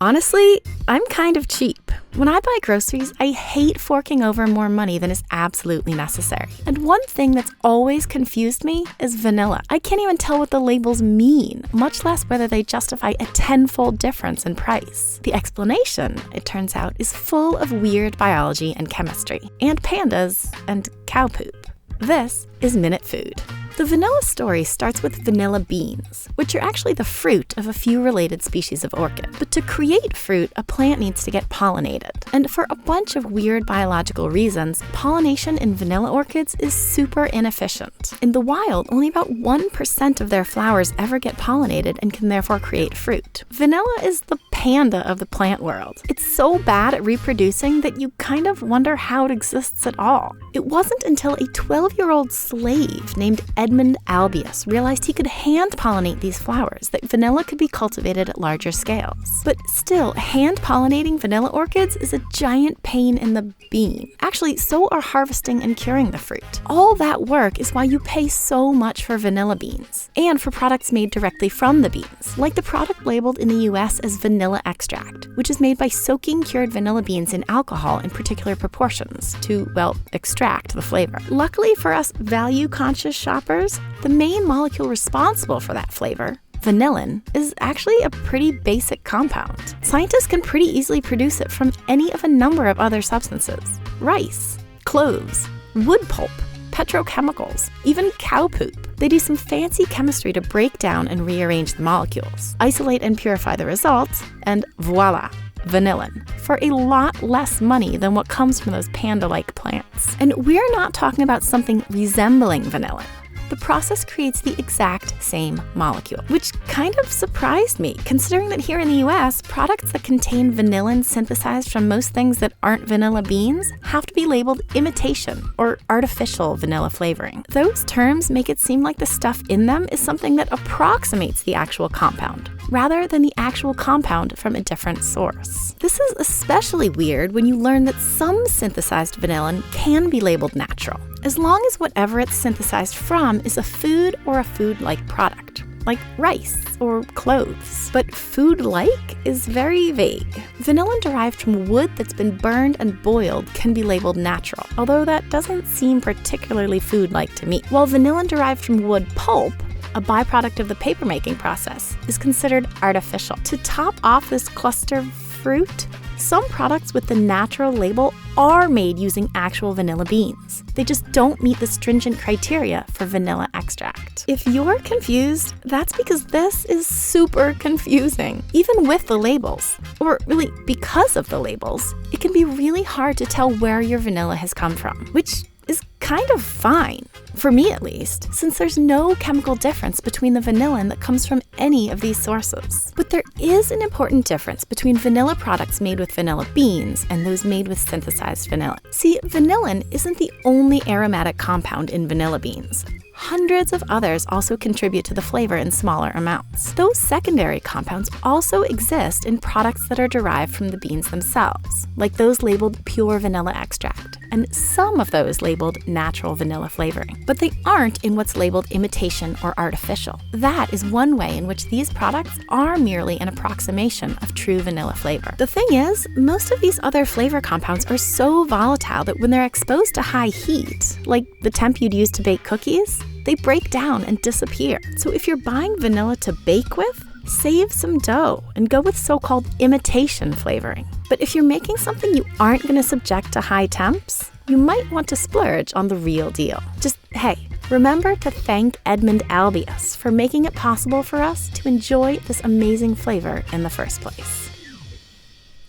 Honestly, I'm kind of cheap. When I buy groceries, I hate forking over more money than is absolutely necessary. And one thing that's always confused me is vanilla. I can't even tell what the labels mean, much less whether they justify a tenfold difference in price. The explanation, it turns out, is full of weird biology and chemistry, and pandas, and cow poop. This is MinuteFood. The vanilla story starts with vanilla beans, which are actually the fruit of a few related species of orchid. But to create fruit, a plant needs to get pollinated. And for a bunch of weird biological reasons, pollination in vanilla orchids is super inefficient. In the wild, only about 1% of their flowers ever get pollinated and can therefore create fruit. Vanilla is the panda of the plant world. It's so bad at reproducing that you kind of wonder how it exists at all. It wasn't until a 12-year-old slave named 𝗵𝗶𝘁𝘁𝘆 realized he could hand-pollinate these flowers, that vanilla could be cultivated at larger scales. But still, hand-pollinating vanilla orchids is a giant pain in the bean. Actually, so are harvesting and curing the fruit. All that work is why you pay so much for vanilla beans, and for products made directly from the beans, like the product labeled in the US as vanilla extract, which is made by soaking cured vanilla beans in alcohol in particular proportions to, well, extract the flavor. Luckily for us value-conscious shoppers, the main molecule responsible for that flavor, vanillin, is actually a pretty basic compound. Scientists can pretty easily produce it from any of a number of other substances: rice, cloves, wood pulp, petrochemicals, even cow poop. They do some fancy chemistry to break down and rearrange the molecules, isolate and purify the results, and voila, vanillin, for a lot less money than what comes from those panda-like plants. And we're not talking about something resembling vanillin. The process creates the exact same molecule, which kind of surprised me, considering that here in the US, products that contain vanillin synthesized from most things that aren't vanilla beans have to be labeled imitation or artificial vanilla flavoring. Those terms make it seem like the stuff in them is something that approximates the actual compound, rather than the actual compound from a different source. This is especially weird when you learn that some synthesized vanillin can be labeled natural, as long as whatever it's synthesized from is a food or a food-like product, like rice or cloves. But food-like is very vague. Vanillin derived from wood that's been burned and boiled can be labeled natural, although that doesn't seem particularly food-like to me. While vanillin derived from wood pulp, a byproduct of the papermaking process, is considered artificial. To top off this cluster of fruit, some products with the natural label are made using actual vanilla beans. They just don't meet the stringent criteria for vanilla extract. If you're confused, that's because this is super confusing. Even with the labels, or really because of the labels, it can be really hard to tell where your vanilla has come from, which is kind of fine, for me at least, since there's no chemical difference between the vanillin that comes from any of these sources. But there is an important difference between vanilla products made with vanilla beans and those made with synthesized vanillin. See, vanillin isn't the only aromatic compound in vanilla beans. Hundreds of others also contribute to the flavor in smaller amounts. Those secondary compounds also exist in products that are derived from the beans themselves, like those labeled pure vanilla extract, and some of those labeled natural vanilla flavoring. But they aren't in what's labeled imitation or artificial. That is one way in which these products are merely an approximation of true vanilla flavor. The thing is, most of these other flavor compounds are so volatile that when they're exposed to high heat, like the temp you'd use to bake cookies, they break down and disappear. So if you're buying vanilla to bake with, save some dough and go with so-called imitation flavoring. But if you're making something you aren't going to subject to high temps, you might want to splurge on the real deal. Just, hey, remember to thank 𝗵𝗶𝘁𝘁𝘁𝘆 for making it possible for us to enjoy this amazing flavor in the first place.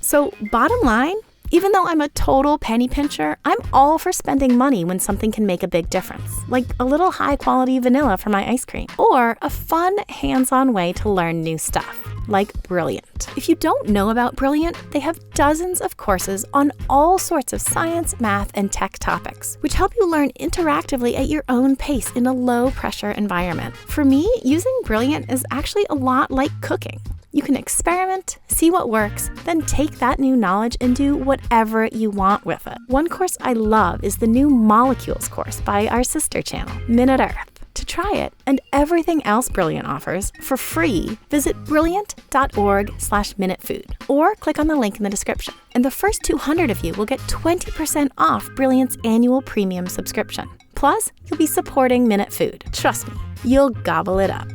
So, bottom line, even though I'm a total penny pincher, I'm all for spending money when something can make a big difference, like a little high-quality vanilla for my ice cream, or a fun, hands-on way to learn new stuff, like Brilliant. If you don't know about Brilliant, they have dozens of courses on all sorts of science, math, and tech topics, which help you learn interactively at your own pace in a low-pressure environment. For me, using Brilliant is actually a lot like cooking. You can experiment, see what works, then take that new knowledge and do whatever you want with it. One course I love is the new Molecules course by our sister channel, Minute Earth. To try it and everything else Brilliant offers for free, visit brilliant.org/MinuteFood or click on the link in the description. And the first 200 of you will get 20% off Brilliant's annual premium subscription. Plus, you'll be supporting MinuteFood. Trust me, you'll gobble it up.